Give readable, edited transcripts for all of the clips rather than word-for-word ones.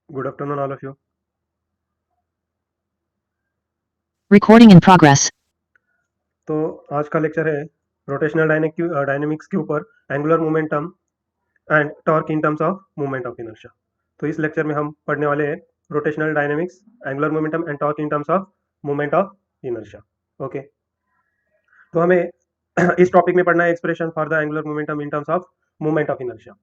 Good afternoon, all of you. Recording in progress. तो आज का लेक्चर है रोटेशनल डायनेमिक्स के ऊपर angular momentum and torque in terms of moment of inertia. तो इस लेक्चर में हम पढ़ने वाले हैं rotational dynamics, angular momentum and torque in terms of moment of inertia. Okay, तो हमें इस टॉपिक में पढ़ना है expression for the angular momentum in terms of moment of inertia.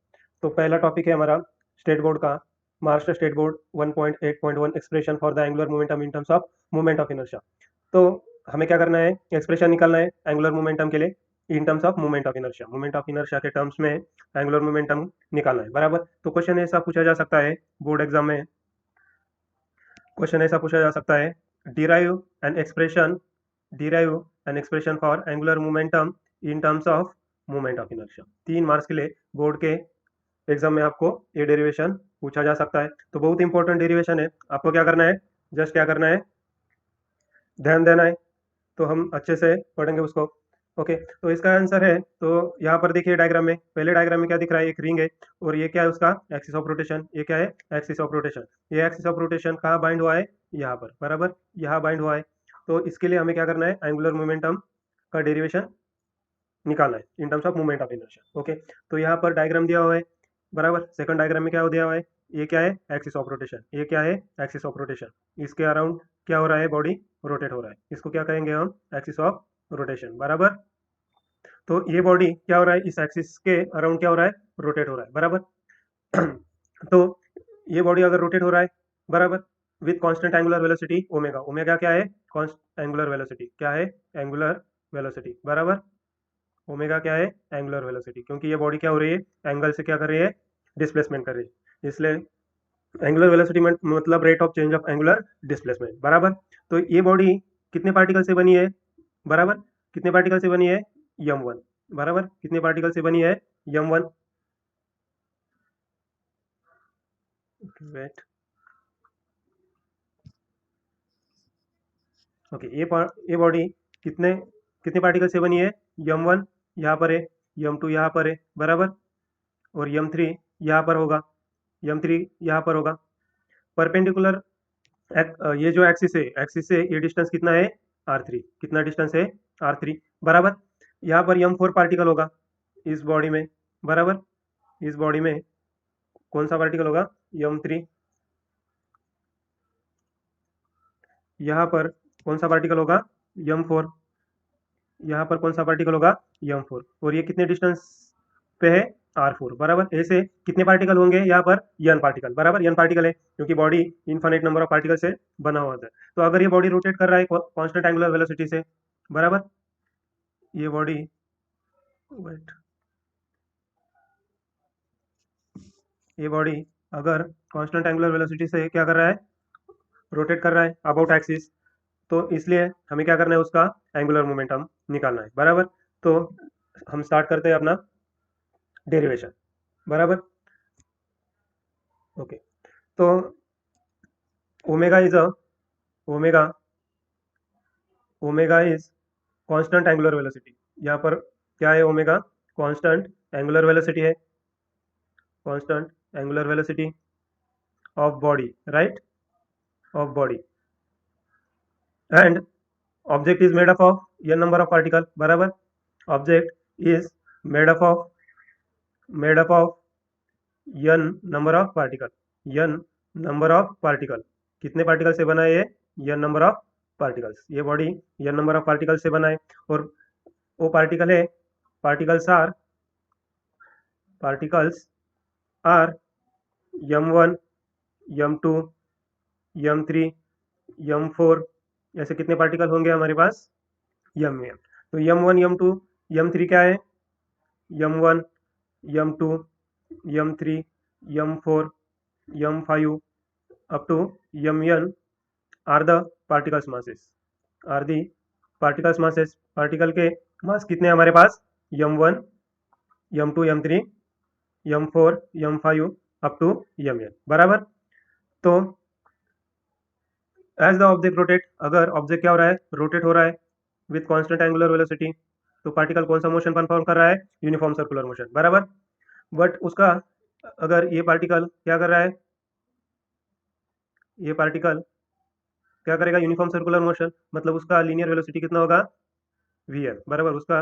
तो पहला टॉपिक है हमारा स्टेट बोर्ड का, Maharashtra state board 1.8.1 expression for the angular momentum in terms of moment of inertia. तो हमें क्या करना है, एक्सप्रेशन निकालना है एंगुलर मोमेंटम के लिए in terms of moment of inertia के टर्म्स में एंगुलर मोमेंटम निकालना है, बराबर। तो क्वेश्चन ऐसा पूछा जा सकता है बोर्ड एग्जाम में, क्वेश्चन ऐसा पूछा जा सकता है, derive an expression derive an expression for angular momentum in terms of moment of inertia. 3 marks के लिए बोर्ड के एग्जाम में आपको ये डेरिवेशन पूछा जा सकता है। तो बहुत इंपॉर्टेंट डेरिवेशन है, आपको क्या करना है, जस्ट क्या करना है, ध्यान देना है। तो हम अच्छे से पढ़ेंगे उसको। ओके, तो इसका आंसर है, तो यहाँ पर देखिए डायग्राम में, पहले डायग्राम में क्या दिख रहा है, एक रिंग है और ये क्या है उसका एक्सिस ऑफ रोटेशन। ये क्या है, एक्सिस ऑफ रोटेशन। ये एक्सिस ऑफ रोटेशन कहाँ बाइंड हुआ है, यहाँ पर, बराबर, यहाँ बाइंड हुआ है। तो इसके लिए हमें क्या करना है, एंगुलर मोमेंटम का डेरिवेशन निकालना है in terms of moment of inertia. Okay, तो यहाँ पर डायग्राम दिया हुआ है, बराबर। सेकंड डायग्राम में क्या दिया हुआ है, ये क्या है, एक्सिस ऑफ रोटेशन। ये क्या है, एक्सिस ऑफ रोटेशन। इसके अराउंड क्या हो रहा है, बॉडी रोटेट हो रहा है। इसको क्या कहेंगे हम, एक्सिस ऑफ रोटेशन, बराबर। तो ये बॉडी क्या हो रहा है, इस एक्सिस के अराउंड क्या हो रहा है, रोटेट हो रहा है, बराबर। तो ये बॉडी अगर रोटेट हो रहा है, बराबर, with constant angular velocity omega. Omega क्या है, एंगुलर वेलोसिटी, क्या है, एंगुलर वेलोसिटी, बराबर। ओमेगा क्या है, एंगुलर वेलोसिटी, क्योंकि ये बॉडी क्या हो रही है, एंगल से क्या कर रही है, डिस्प्लेसमेंट कर रही है, इसलिए एंगुलर वेलोसिटी मतलब rate of change of angular displacement, बराबर। तो ये बॉडी कितने पार्टिकल से बनी है, बराबर, कितने पार्टिकल से बनी है, m1, बराबर, कितने पार्टिकल से बनी है, m1। वेट, ओके, ये बॉडी कितने कितने पार्टिकल से बनी है, m1 यहाँ पर है, m2 यहाँ पर है, बराबर, और m3 यहाँ पर होगा, m3 यहाँ पर होगा। परपेंडिकुलर ये जो एक्सिस है, एक्सिस से ये डिस्टेंस कितना है, r3, कितना डिस्टेंस है, r3, बराबर। यहाँ पर m4 पार्टिकल होगा इस बॉडी में, बराबर। इस बॉडी में कौन सा पार्टिकल होगा, m3। यहाँ पर कौन सा पार्टिकल होगा, m4। यहाँ पर कौन सा पार्टिकल होगा, m4, और ये कितने डिस्टेंस पे है, r4, बराबर। ऐसे कितने पार्टिकल होंगे यहाँ पर, n पार्टिकल, बराबर, n पार्टिकल है, क्योंकि body infinite number of particle से बना हुआ है। तो अगर ये बॉडी रोटेट कर रहा है कांस्टेंट एंगुलर वेलोसिटी से, बराबर, ये बॉडी, वेट, ये बॉडी अगर कांस्टेंट एंगुलर वेलोसिटी से क्या कर रहा है, रोटेट कर रहा है अबाउट एक्सिस, तो इसलिए हमें क्या करना है, उसका एंगुलर मोमेंटम निकालना है, बराबर। तो हम स्टार्ट करते हैं अपना डेरिवेशन, बराबर। ओके, तो omega is a omega omega is constant angular velocity. यहाँ पर क्या है, ओमेगा कांस्टेंट एंगुलर वेलोसिटी है, constant angular velocity of body, right, of body, and object is made up of n number of particle, बराबर। Object is made up of n number of particle, n number of particle, कितने particle से बना है ये, n number of particles. ये body n number of particle से बना है, और वो पार्टिकल है, particles are particles are m1, m2, m3, m4, ऐसे कितने पार्टिकल होंगे हमारे पास, mn। तो m1 m2 m3 क्या है, m1 m2 m3 m4 m5 up to mn are the particles masses, are the particles masses. Particle के mass कितने हमारे पास, m1 m2 m3 m4 m5 up to mn, बराबर। तो एज द ऑब्जेक्ट रोटेट, अगर object क्या हो रहा है, रोटेट हो रहा है विथ कांस्टेंट एंगुलर वेलोसिटी, तो पार्टिकल कौन सा मोशन परफॉर्म कर रहा है, यूनिफॉर्म सर्कुलर मोशन, बराबर। बट उसका, अगर ये पार्टिकल क्या कर रहा है, ये पार्टिकल क्या करेगा, यूनिफॉर्म सर्कुलर मोशन, मतलब उसका लीनियर वेलोसिटी कितना होगा, वी एन, बराबर, उसका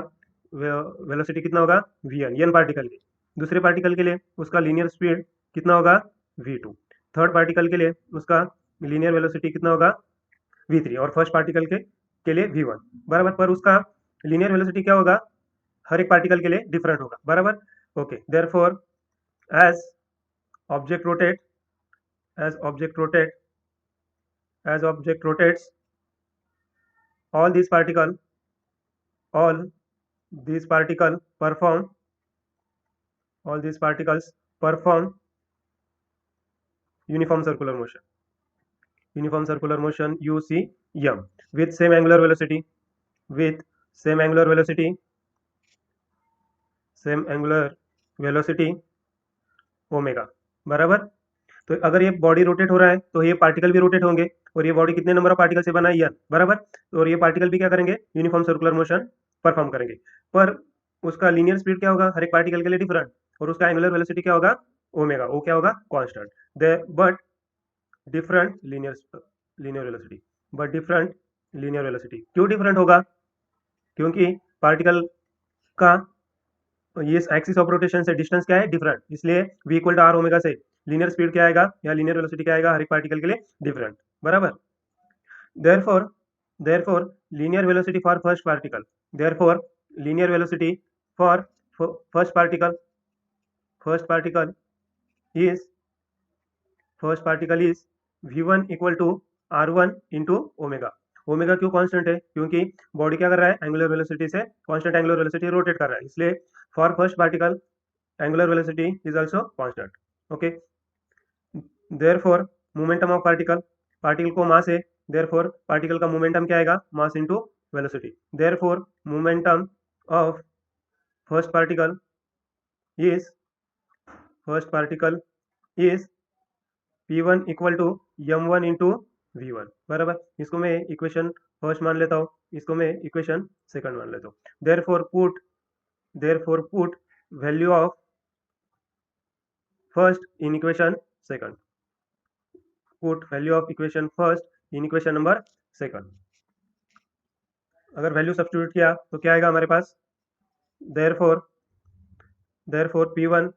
वेलोसिटी कितना होगा, वी एन, एन पार्टिकल के। दूसरे पार्टिकल के लिए उसका लीनियर स्पीड कितना होगा, वी टू। थर्ड पार्टिकल के लिए उसका लीनियर वेलोसिटी कितना होगा, वी थ्री। और फर्स्ट पार्टिकल के लिए वी वन, बराबर। पर उसका लीनियर वेलोसिटी क्या होगा, हर एक पार्टिकल के लिए डिफरेंट होगा, बराबर। Okay, therefore as object rotate as object rotate as object rotates, all these particle all these particle perform all these particles perform uniform circular motion, uniform circular motion UCM, with same angular velocity, with same angular velocity, same angular velocity omega, बराबर। तो अगर ये body rotate हो रहा है तो ये particle भी रोटेट होंगे, और ये बॉडी कितने नंबर ऑफ पार्टिकल से बना है, एन, बराबर। और ये पार्टिकल भी क्या करेंगे, यूनिफॉर्म सर्कुलर मोशन परफॉर्म करेंगे। पर उसका लीनियर स्पीड क्या होगा, हर एक पार्टिकल के लिए डिफरेंट, और उसका एंगुलर वेलोसिटी क्या होगा, ओमेगा, वो क्या होगा, constant. But different linear velocity, but different linear velocity. क्यों डिफरेंट होगा, क्योंकि पार्टिकल का ये एक्सिस ऑफ रोटेशन से डिस्टेंस क्या है, डिफरेंट, इसलिए v equal to r omega से लीनियर स्पीड क्या आएगा या लीनियर वेलोसिटी क्या आएगा, हर एक पार्टिकल के लिए डिफरेंट, बराबर। Therefore therefore linear velocity for first particle, therefore linear velocity for first particle first particle is first particle is v1 equal to r1 into omega. Omega क्यों कांस्टेंट है, क्योंकि body क्या कर रहा है, एंगुलर वेलोसिटी से constant angular velocity rotate कर रहा है, इसलिए for first particle angular velocity is also constant. Okay, therefore momentum of particle को मास है, therefore पार्टिकल का मोमेंटम क्या आएगा, mass into velocity. therefore momentum of first particle is p1 equal to m1 into v1, बराबर। इसको मैं equation first मान लेता हूँ, इसको मैं इक्वेशन सेकंड मान लेता हूँ। therefore put value of first in equation second, put value of equation first in equation number second। अगर वैल्यू सब्स्टिट्यूट किया तो क्या आएगा हमारे पास, therefore p1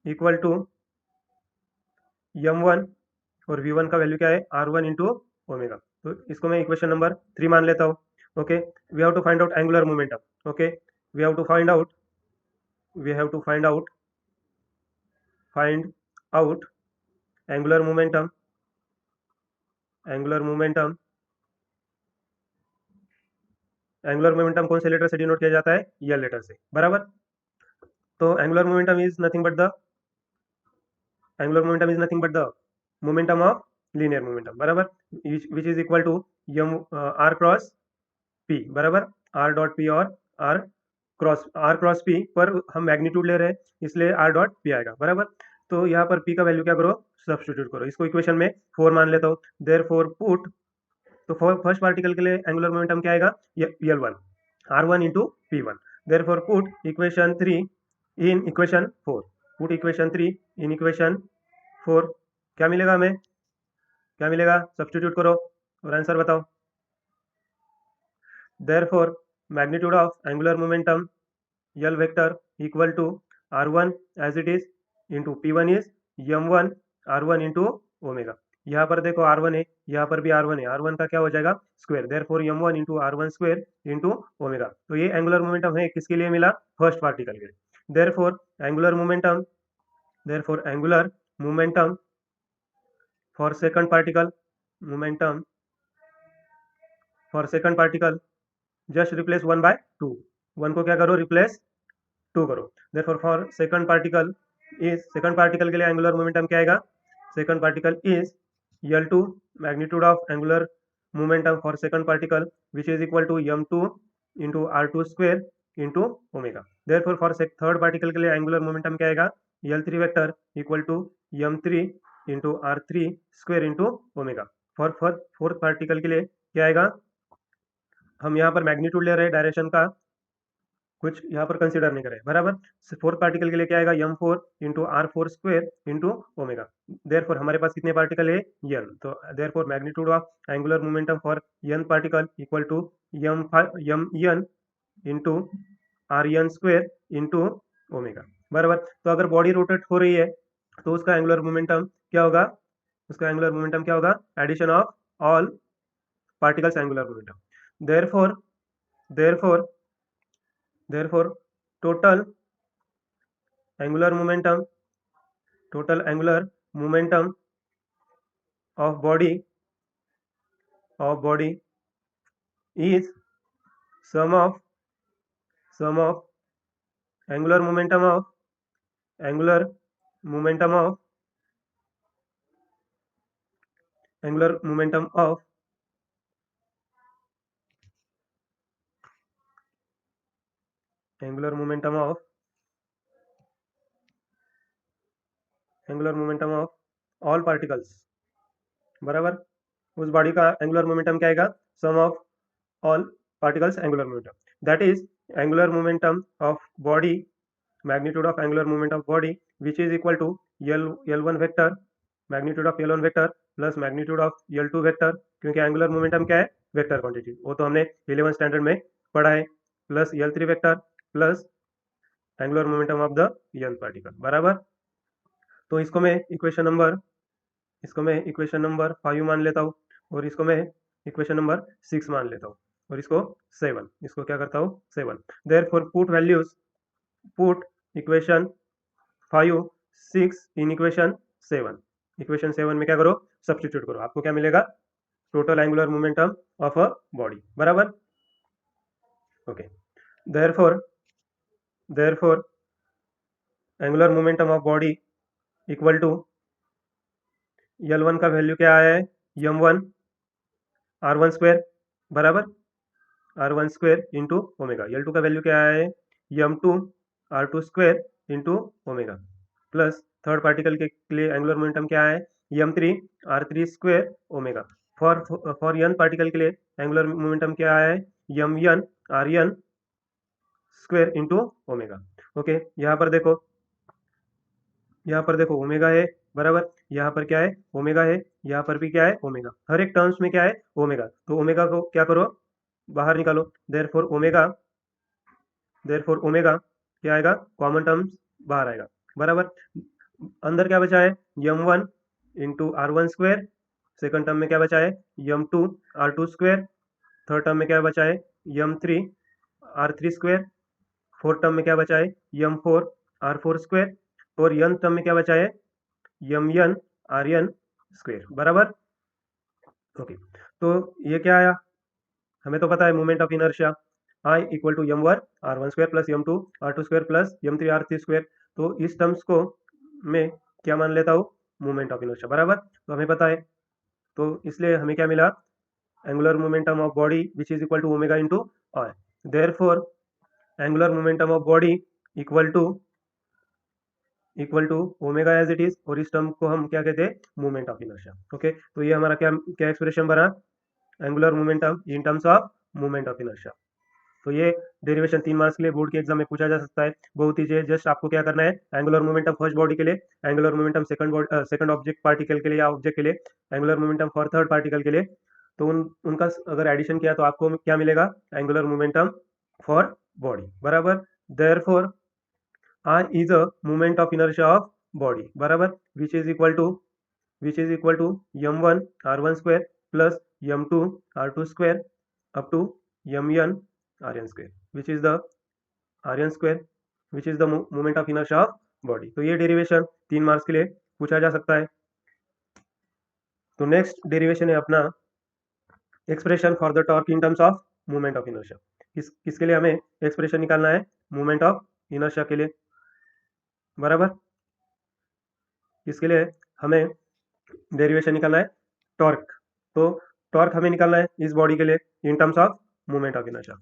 equal to m1, और v1 का वैल्यू क्या है, r1 इंटू ओमेगा। तो इसको मैं इक्वेशन नंबर 3 मान लेता हूँ। Okay, we have to find out angular momentum. Okay, we have to find out angular momentum angular momentum कौन से लेटर से डिनोट किया जाता है, यल लेटर से, बराबर। तो angular momentum is nothing but the momentum of linear momentum, बराबर, which is equal to um r cross p, बराबर। आर डॉट पी और आर क्रॉस पी पर हम मैग्नीट्यूड ले रहे हैं, इसलिए आर डॉट पी आएगा, बराबर। तो यहाँ पर पी का वैल्यू क्या करो, सब्स्टिट्यूट करो। इसको इक्वेशन में 4 मान लेता हूँ। देयरफॉर पुट, तो फर्स्ट पार्टिकल के लिए एंगुलर मोमेंटम क्या आएगा, यल1, r1 into P one. Therefore put equation 3 in equation 4, put equation 3 in equation 4। क्या मिलेगा हमें, क्या मिलेगा, सब्स्टिट्यूट करो और आंसर बताओ। therefore magnitude of angular momentum L vector equal to r1 as it is into p1 is m1 r1 into omega. यहाँ पर देखो r1 है, यहाँ पर भी r1 है, r1 का क्या हो जाएगा, square. Therefore m1 into r1 square into omega. तो ये एंगुलर मोमेंटम है, किसके लिए मिला, फर्स्ट पार्टिकल के लिए। Therefore angular momentum for second particle just replace 1/2, 1 को क्या करो, रिप्लेस 2 करो। देयरफॉर फॉर सेकंड पार्टिकल के लिए एंगुलर मोमेंटम क्या आएगा, second particle is L2 magnitude of angular momentum for second particle which is equal to m2 into r2 square into omega. Therefore for third particle के लिए angular momentum क्या आएगा, L3 vector equal to m3 into r3 square into omega. For fourth particle के लिए क्या आएगा, हम यहाँ पर मैग्नीट्यूड ले रहे हैं डायरेक्शन का, कुछ यहाँ पर कंसिडर नहीं करें, बराबर। फोर्थ पार्टिकल के लिए क्या आएगा, m4 into r4 square into omega. Therefore हमारे पास कितने पार्टिकल है, n। तो therefore magnitude of angular momentum for n particle equal to m n into rn square into omega, बराबर। तो अगर बॉडी रोटेट हो रही है तो उसका एंगुलर मोमेंटम क्या होगा, उसका एंगुलर मोमेंटम क्या होगा, addition of all particles angular momentum. Therefore therefore therefore total angular momentum, total angular momentum of body is sum of angular momentum of angular momentum of angular momentum of angular momentum of angular momentum of all particles, बराबर। उस body का angular momentum क्या आएगा, sum of all particles angular momentum, that is angular momentum of body, magnitude of angular moment of body which is equal to L1 vector, magnitude of L1 vector plus magnitude of L2 vector, क्योंकि angular momentum क्या है, vector quantity, वो तो हमने 11 standard में पढ़ा है, plus L3 vector plus angular momentum of the n particle, बराबर। तो इसको मैं इक्वेशन नंबर 5 मान लेता हूँ, और इसको मैं इक्वेशन नंबर 6 मान लेता हूँ, और इसको 7, इसको क्या करता हूँ 7। Therefore put equation 5 6 in equation 7, equation 7 में क्या करो, सब्स्टिट्यूट करो, आपको क्या मिलेगा, total angular momentum of a body, बराबर। Okay, therefore angular momentum of body equal to L1 का वैल्यू क्या आया है, m1 r1 स्क्वायर, बराबर, r1 square into omega. L2 का वैल्यू क्या आया है, m2 r2 square into omega, plus third particle के लिए एंगुलर मोमेंटम क्या है, m3 r3 square omega. For n particle के लिए एंगुलर मोमेंटम क्या आया है, mn rn square into omega. Okay, यहाँ पर देखो ओमेगा है, बराबर, यहाँ पर क्या है, ओमेगा है, यहाँ पर भी क्या है, ओमेगा, हर एक टर्म्स में क्या है, ओमेगा। तो ओमेगा को क्या करो, बाहर निकालो, देयरफॉर ओमेगा क्या आएगा, कॉमन टर्म्स बाहर आएगा, बराबर। अंदर क्या बचा है, m1 into r1 square, second term में क्या बचा है, m2 r2 square, third term में क्या बचा है, m3 r3 square, fourth term में क्या बचा है, m4 r4 स्क्वायर, और n टर्म में क्या बचा है, mn rn स्क्वायर, बराबर। ओके, तो ये क्या आया, हमें तो पता है moment of inertia I equal to m1 r1 square plus m2 r2 square plus m3 r3 square. तो इस टर्म्स को मैं क्या मान लेता हूँ, मोमेंट ऑफ इनर्शिया, बराबर। तो हमें पता है, तो इसलिए हमें क्या मिला, angular momentum of body which is equal to omega into r. Therefore angular momentum of body equal to omega as it is, और इस टर्म को हम क्या कहते हैं, मोमेंट ऑफ इनर्शिया। ओके, तो ये हमारा क्या क्या एक्सप्रेशन बना, angular momentum in terms of moment of inertia. तो ये डेरिवेशन 3 मार्क्स के लिए बोर्ड के एग्जाम में पूछा जा सकता है, बहुत ही जस्ट आपको क्या करना है, एंगुलर मोमेंटम फर्स्ट बॉडी के लिए, angular momentum second object particle के लिए या ऑब्जेक्ट के लिए, angular momentum for third particle के लिए, तो उनका अगर एडिशन किया तो आपको क्या मिलेगा, एंगुलर मोमेंटम फॉर बॉडी, बराबर। Therefore r is a moment of inertia of body, बराबर, which is equal to m1 r1 square plus m2 r2 square up to mn rn square, which is the rn square, which is the moment of inertia of body। तो ये derivation 3 marks के लिए पूछा जा सकता है। तो next derivation है अपना expression for the torque in terms of moment of inertia. किसके लिए हमें एक्सप्रेशन निकालना है, मोमेंट ऑफ इनर्शिया के लिए, बराबर। इसके लिए हमें डेरिवेशन निकालना है टॉर्क। तो टॉर्क हमें निकालना है इस बॉडी के लिए in terms of moment of inertia.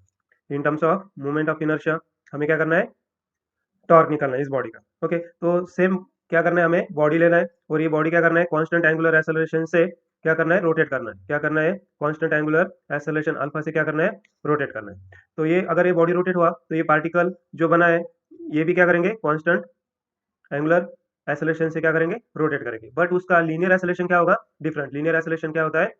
In terms of moment of inertia हमें क्या करना है, टॉर्क निकालना है इस बॉडी का। ओके, तो सेम क्या करना है, हमें बॉडी लेना है, और ये बॉडी क्या करना है, कांस्टेंट एंगुलर एक्सेलरेशन से क्या करना है, रोटेट करना है। क्या करना है, कांस्टेंट एंगुलर एक्सेलरेशन अल्फा से क्या करना है, रोटेट करना है। तो ये अगर ये बॉडी रोटेट हुआ तो ये पार्टिकल जो बना है ये भी क्या करेंगे, कांस्टेंट एंगुलर एक्सेलरेशन से क्या करेंगे, रोटेट करेंगे। बट उसका लीनियर एक्सेलरेशन क्या होगा, डिफरेंट। लीनियर एक्सेलरेशन क्या होता है,